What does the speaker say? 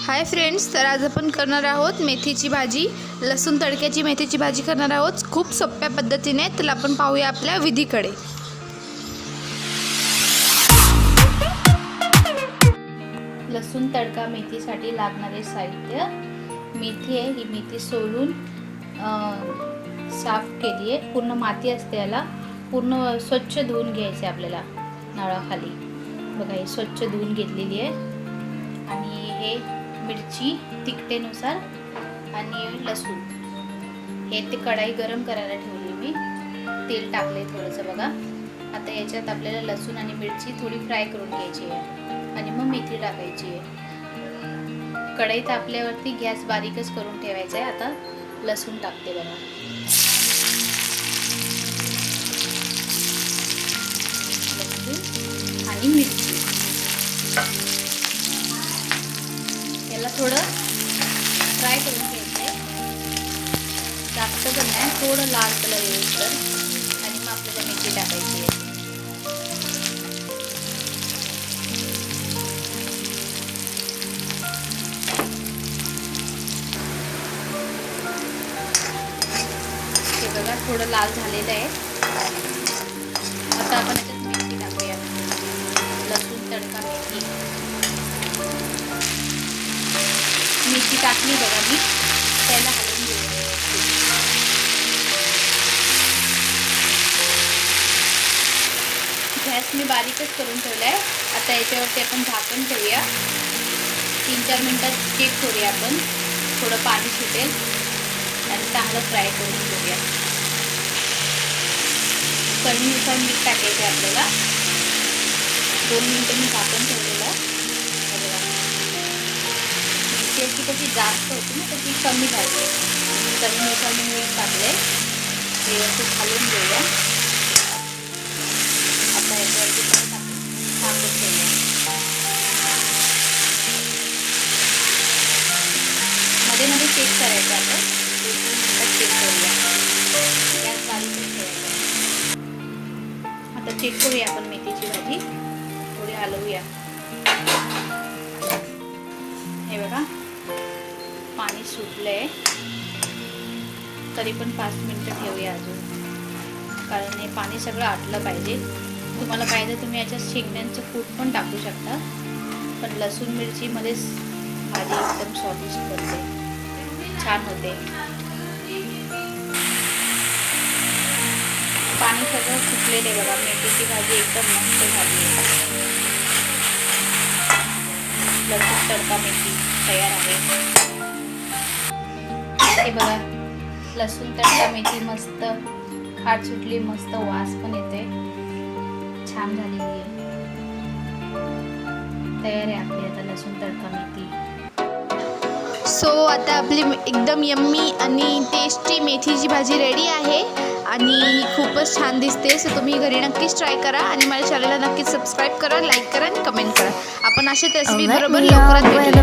Hi friends, तर आज आपण करणार आहोत मेथीची भाजी, लसूण तडक्याची मेथीची भाजी करणार आहोत खूप सोप्या पद्धतीने। तर आपण पाहूया आपल्या विधीकडे। लसूण तडका मेथीसाठी लागणारे साहित्य: मेथी आहे, ही मेथी सोलून साफ केली आहे, पूर्ण माती असते याला, पूर्ण स्वच्छ धुवून घ्यायचे आपल्याला नळाखाली। बघा ही स्वच्छ धुवून घेतलेली आहे। आणि हे मिरची तिखटेनुसार आणि लसूण, हे ते कढाई गरम करायला ठेवली मी, तेल टाकले थोडंसं बघा। आता याच्यात आपल्याला लसूण आणि मिरची थोडी फ्राय करून घ्यायची आहे आणि मग मेथी टाकायची आहे। कढई तापल्यावरती गॅस बारीकच करून ठेवायचा आहे। आता लसूण टाकते बघा, लसूण आणि मिरची, याला थोडं फ्राय करून घ्यायचं आहे, जास्त पण नाही, थोडं लाल कलर येईपर्यंत, आणि मग आपल्याला मेथी टाकायची आहे। हे बघा थोडं लाल झालेलं आहे। आता आपण याच्यात मेथी टाकूया, लसूण तडका मेथी टाकली बघा मी, त्याला हलवून घेऊया। गॅस मी बारीकच करून ठेवला आहे। आता याच्यावरती आपण झाकण ठेवूया, 3-4 मिनिटात चेक करूया आपण, थोडं पाणी सुटेल आणि चांगलं फ्राय करून घेऊया। चवीनुसार मीठ टाकायचं आहे आपल्याला। 2 मिनिटं मी झाकण ठेवलेलं, मिरची कशी जास्त होती ना, तर ती कमी झाली। चवीनुसार मी मीठ टाकले, व्यवस्थित घालून घेऊया। आता याच्यावरती टाकून ठेवूया, मध्ये मध्ये चेक करायचं आपण, चेक करूया, गॅस बारीकच ठेवायचा। आता चेक करूया आपण मेथीची भाजी, थोडी हलवूया। हे बघा पाणी सुटलंय, तरी पण 5 मिनिटं ठेवूया अजून, कारण हे पाणी सगळं आटलं पाहिजे। तुम्हाला पाहिजे तुम्ही याच्यात शेंगदाण्याचं कूट पण टाकू शकता, पण लसूण मिरची मध्येच भाजी एकदम स्वादिष्ट बनते, छान होते। पाणी सगळं सुटलेलं आहे बघा, मेथीची भाजी एकदम मस्त झाली आहे। लसूण तडका मेथी तयार आहे। हे बघा लसूण तडका मेथी मस्त खाट सुटली, मस्त वास पण येते, छान झालेली आहे, तयार आहे आपली आता लसूण तडका मेथी। सो आता आपली एकदम यम्मी आणि टेस्टी मेथीची भाजी रेडी आहे आणि खूपच छान दिसते। सो तुम्ही घरी नक्कीच ट्राय करा आणि माझ्या चॅनलला नक्कीच सबस्क्राईब करा, लाईक करा आणि कमेंट करा। आपण अशाच रेसिपी बरोबर लवकरात भेटूया।